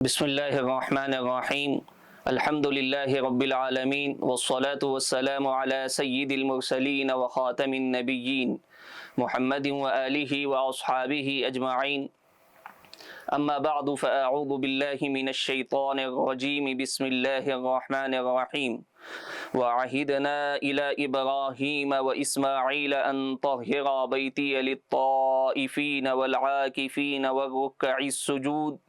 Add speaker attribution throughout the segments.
Speaker 1: بسم اللہ الرحمن الرحیم الحمد للہ رب العالمین والصلاة والسلام علی سید المرسلین وخاتم النبیین محمد وآلہ واصحابہ اجمعین اما بعد فاعوذ باللہ من الشیطان الرجیم بسم اللہ الرحمن الرحیم وعہدنا الی ابراہیم واسماعیل ان طہرا بیتی للطائفین والعاکفین والرکع السجود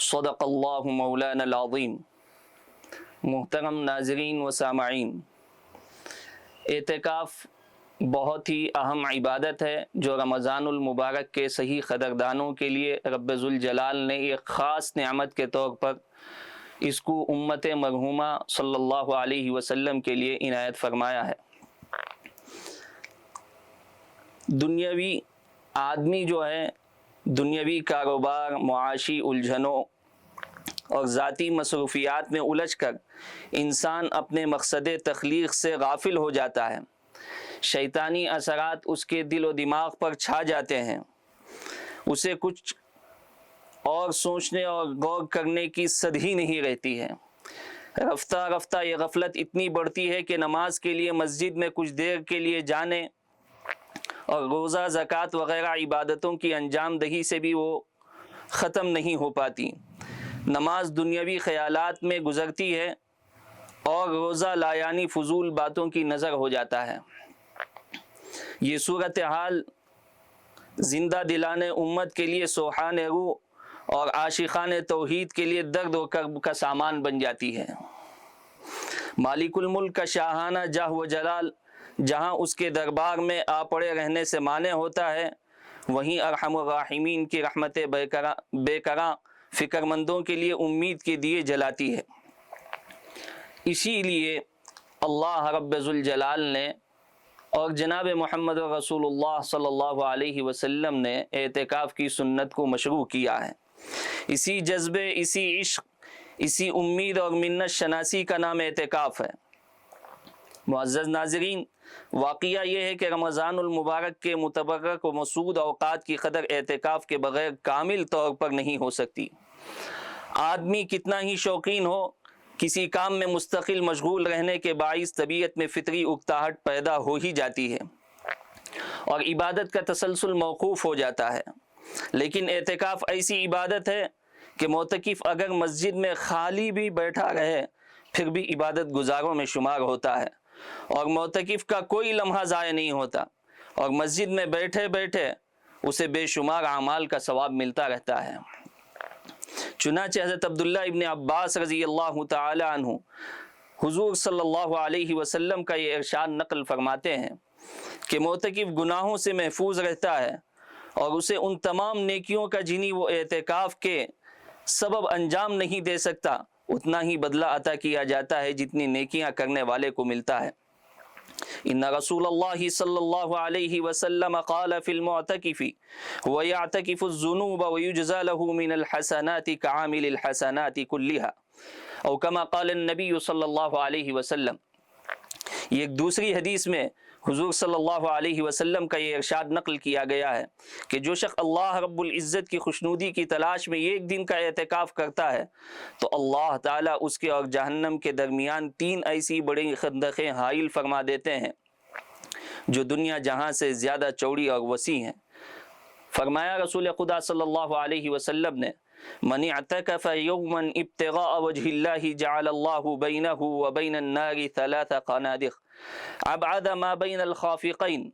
Speaker 1: صدق اللہ مولانا العظیم۔ محترم ناظرین و سامعین، اعتکاف بہت ہی اہم عبادت ہے جو رمضان المبارک کے صحیح قدردانوں کے لیے رب ذوالجلال نے ایک خاص نعمت کے طور پر اس کو امت مرحومہ صلی اللہ علیہ وسلم کے لیے عنایت فرمایا ہے۔ دنیاوی آدمی جو ہے دنیاوی کاروبار، معاشی الجھنوں اور ذاتی مصروفیات میں الجھ کر انسان اپنے مقصد تخلیق سے غافل ہو جاتا ہے۔ شیطانی اثرات اس کے دل و دماغ پر چھا جاتے ہیں، اسے کچھ اور سوچنے اور غور کرنے کی سد ہی نہیں رہتی ہے۔ رفتہ رفتہ یہ غفلت اتنی بڑھتی ہے کہ نماز کے لیے مسجد میں کچھ دیر کے لیے جانے اور روزہ، زکوٰۃ وغیرہ عبادتوں کی انجام دہی سے بھی وہ ختم نہیں ہو پاتی۔ نماز دنیاوی خیالات میں گزرتی ہے اور روزہ لایانی فضول باتوں کی نظر ہو جاتا ہے۔ یہ صورتحال زندہ دلان امت کے لیے سوحان روح اور عاشقان توحید کے لیے درد و کرب کا سامان بن جاتی ہے۔ مالک الملک کا شاہانہ جاہ و جلال جہاں اس کے دربار میں آ پڑے رہنے سے مانع ہوتا ہے، وہیں ارحم الراحمین کی رحمت بے کراں فکر مندوں کے لیے امید کے دیے جلاتی ہے۔ اسی لیے اللہ رب ذوالجلال نے اور جناب محمد رسول اللہ صلی اللہ علیہ وسلم نے اعتکاف کی سنت کو مشروع کیا ہے۔ اسی جذبے، اسی عشق، اسی امید اور منت شناسی کا نام اعتکاف ہے۔ معزز ناظرین، واقعہ یہ ہے کہ رمضان المبارک کے متبرک و مسعود اوقات کی قدر اعتکاف کے بغیر کامل طور پر نہیں ہو سکتی۔ آدمی کتنا ہی شوقین ہو، کسی کام میں مستقل مشغول رہنے کے باعث طبیعت میں فطری اکتاہٹ پیدا ہو ہی جاتی ہے اور عبادت کا تسلسل موقوف ہو جاتا ہے۔ لیکن اعتکاف ایسی عبادت ہے کہ معتکف اگر مسجد میں خالی بھی بیٹھا رہے پھر بھی عبادت گزاروں میں شمار ہوتا ہے، اور معتکف کا کوئی لمحہ ضائع نہیں ہوتا، اور مسجد میں بیٹھے بیٹھے اسے بے شمار اعمال کا ثواب ملتا رہتا ہے۔ چنانچہ حضرت عبداللہ ابن عباس رضی اللہ تعالی عنہ حضور صلی اللہ علیہ وسلم کا یہ ارشاد نقل فرماتے ہیں کہ معتکف گناہوں سے محفوظ رہتا ہے اور اسے ان تمام نیکیوں کا جنہیں وہ اعتکاف کے سبب انجام نہیں دے سکتا اتنا ہی بدلہ عطا کیا جاتا ہے جتنی نیکیاں کرنے والے کو ملتا ہے۔ ان رسول اللہ صلی اللہ علیہ وسلم قال فی المعتکف ویعتکف الذنوب ویجزى له من الحسنات كعامل الحسنات كلها او كما قال النبی صلی اللہ علیہ وسلم۔ یہ ایک دوسری حدیث میں حضور صلی اللہ علیہ وسلم کا یہ ارشاد نقل کیا گیا ہے کہ جو شخص اللہ رب العزت کی خوشنودی کی تلاش میں ایک دن کا اعتکاف کرتا ہے تو اللہ تعالیٰ اس کے اور جہنم کے درمیان 3 ایسی بڑی خندقیں حائل فرما دیتے ہیں جو دنیا جہاں سے زیادہ چوڑی اور وسیع ہیں۔ فرمایا رسول خدا صلی اللہ علیہ وسلم نے، من اعتکف یوما ابتغاء وجہ اللہ جعل اللہ بینہ وبین النار 3 قنادق ابعد ما بین الخافقین۔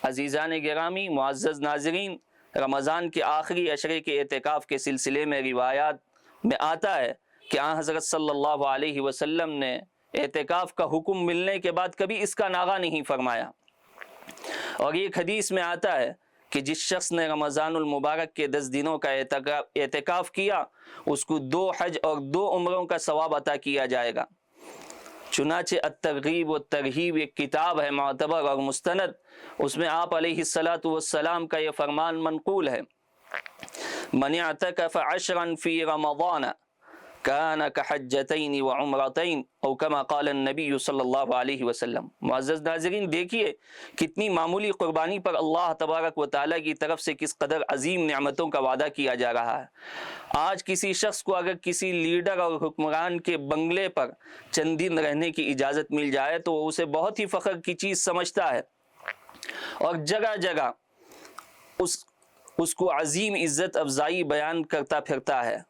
Speaker 1: عزیزان گرامی، معزز ناظرین، رمضان کے آخری عشرے کے اعتکاف کے سلسلے میں روایات میں آتا ہے کہ آن حضرت صلی اللہ علیہ وسلم نے اعتکاف کا حکم ملنے کے بعد کبھی اس کا ناغہ نہیں فرمایا، اور ایک حدیث میں آتا ہے کہ جس شخص نے رمضان المبارک کے 10 دنوں کا اعتکاف کیا اس کو 2 حج اور 2 عمروں کا ثواب عطا کیا جائے گا۔ چنانچہ الترغیب والترہیب ایک کتاب ہے معتبر اور مستند، اس میں آپ علیہ السلام کا یہ فرمان منقول ہے، من اعتکف 10 فی رمضان कान कहज्जतैन व उम्रतैन औ कमा क़ाल नबी सल्लल्लाहु अलैहि वसल्लम। मुअज़्ज़ज़ नाज़रीन, देखिए कितनी मामूली कुर्बानी पर अल्लाह तबारक व तआला की तरफ से किस कदर अजीम नेमतों का वादा किया जा रहा है। आज किसी शख्स को अगर किसी लीडर और हुक्मरान के बंगले पर चंद दिन रहने की इजाज़त मिल जाए तो वो उसे बहुत ही फ़ख्र की चीज़ समझता है और जगह जगह उसको अजीम इज़्ज़त अफजाई बयान करता फिरता है।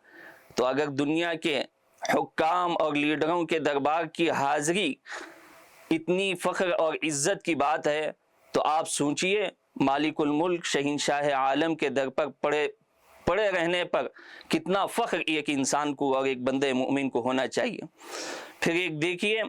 Speaker 1: तो अगर दुनिया के हुक्काम और लीडरों के दरबार की हाज़िरी इतनी फ़ख्र और इज़्ज़त की बात है तो आप सोचिए मालिकुल मुल्क शहंशाह आलम के दर पर पड़े रहने पर कितना फ़ख्र एक इंसान को और एक बंदे मोमिन को होना चाहिए। फिर एक देखिए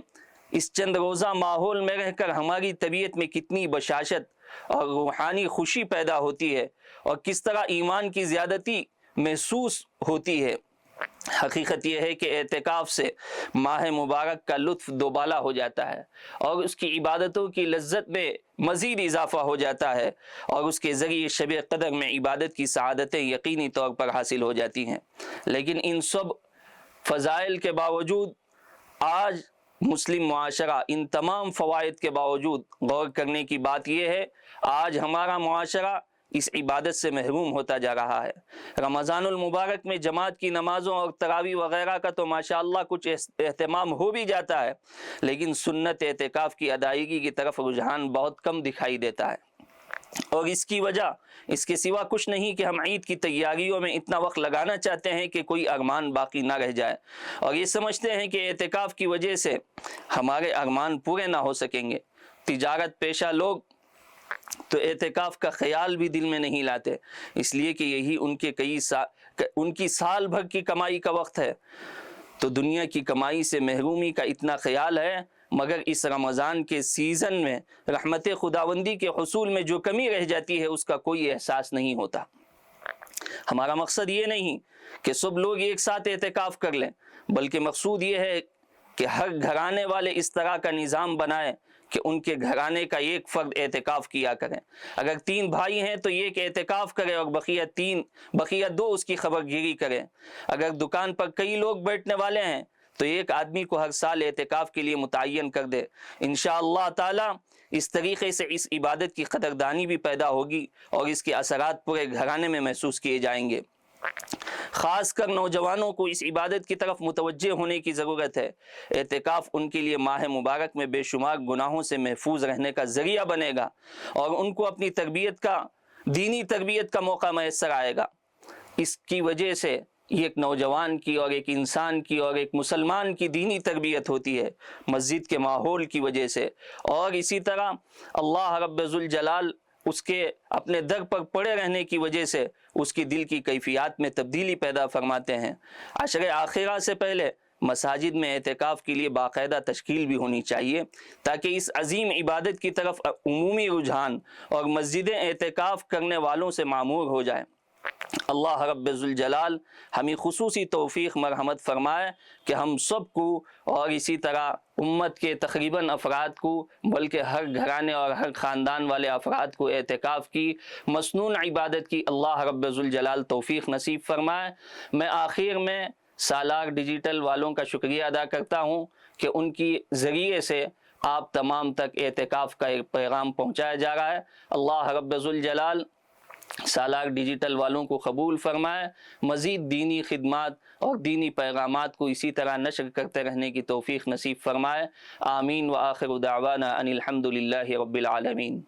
Speaker 1: इस चंद रोज़ा माहौल में रहकर हमारी तबीयत में कितनी बशाशत और रूहानी खुशी पैदा होती है और किस तरह ईमान की ज़्यादती महसूस होती है। हकीकत यह है कि एतिकाफ़ से माह मुबारक का लुत्फ़ दोबाला हो जाता है और उसकी इबादतों की लज्जत में मज़ीद इजाफ़ा हो जाता है और उसके ज़रिए शब क़दर में इबादत की सआदतें यकीनी तौर पर हासिल हो जाती हैं। लेकिन इन सब फ़ज़ाइल के बावजूद आज मुस्लिम मुआशरा इन तमाम फ़वाइद के बावजूद गौर करने की बात यह है, आज हमारा मुआशरा इस इबादत से महरूम होता जा रहा है। रमज़ानुल मुबारक में जमात की नमाज़ों और तरावी वग़ैरह का तो माशाअल्लाह कुछ एहतमाम हो भी जाता है, लेकिन सुन्नत एतिकाफ़ की अदायगी की तरफ रुझान बहुत कम दिखाई देता है। और इसकी वजह इसके सिवा कुछ नहीं कि हम ईद की तैयारियों में इतना वक्त लगाना चाहते हैं कि कोई अरमान बाकी ना रह जाए और ये समझते हैं कि एतिकाफ़ की वजह से हमारे अरमान पूरे ना हो सकेंगे। तिजारत पेशा लोग तो एतिकाफ़ का ख्याल भी दिल में नहीं लाते, इसलिए कि यही उनकी साल भर की कमाई का वक्त है। तो दुनिया की कमाई से महरूमी का इतना ख्याल है, मगर इस रमज़ान के सीज़न में रहमत खुदावंदी के हुसूल में जो कमी रह जाती है उसका कोई एहसास नहीं होता। हमारा मकसद ये नहीं कि सब लोग एक साथ एतिकाफ़ कर लें, बल्कि मकसूद ये है कि हर घराने वाले इस तरह का निज़ाम बनाएं कि उनके घराने का एक फ़र्द एतिकाफ़ किया करें। अगर 3 भाई हैं तो एक एतिकाफ़ करे और बकिया 2 उसकी खबरगिरी करें। अगर दुकान पर कई लोग बैठने वाले हैं तो एक आदमी को हर साल एतिकाफ़ के लिए मुतय्यन कर दे। इंशाअल्लाह ताला इस तरीक़े से इस इबादत की क़दरदानी भी पैदा होगी और इसके असरात पूरे घराने में महसूस किए जाएंगे। ख़ास कर नौजवानों को इस इबादत की तरफ मुतवज्जे होने की ज़रूरत है। एतिकाफ़ उनके लिए माह मुबारक में बेशुमार गुनाहों से महफूज रहने का ज़रिया बनेगा और उनको अपनी दीनी तरबियत का मौका मैसर आएगा। इसकी वजह से एक नौजवान की और एक इंसान की और एक मुसलमान की दीनी तरबियत होती है मस्जिद के माहौल की वजह से, और इसी तरह अल्लाह रब्बुल जलाल उसके अपने दर पर पड़े रहने की वजह से उसकी दिल की कैफियत में तब्दीली पैदा फरमाते हैं। अशर आखिरा से पहले मसाजिद में एतिकाफ़ के लिए बाकायदा तश्कील भी होनी चाहिए ताकि इस अजीम इबादत की तरफ उमूमी रुझान और मस्जिदें एतिकाफ़ करने वालों से मामूर हो जाए। अल्लाह रब्बुल जलाल हमें खुसूसी तौफीक मरहमत फरमाए कि हम सब को और इसी तरह उम्मत के तकरीबन अफराद को, बल्कि हर घराने और हर ख़ानदान वाले अफराद को एतिकाफ़ की मसनून इबादत की अल्लाह रब्बुल जलाल तौफीक नसीब फरमाए। मैं आखिर में सालार डिजिटल वालों का शुक्रिया अदा करता हूँ कि उनकी ज़रिए से आप तमाम तक एतिकाफ़ का एक पैगाम पहुँचाया जा रहा है। अल्लाह रब्बुल जलाल सालार डिजिटल वालों को कबूल फरमाए, मज़ीद दीनी खिदमात और दीनी पैगामात को इसी तरह नशर करते रहने की तौफीक नसीब फरमाए। आमीन व आखिर दावाना अनिल हम्दुलिल्लाहि रब्बिल आलमीन।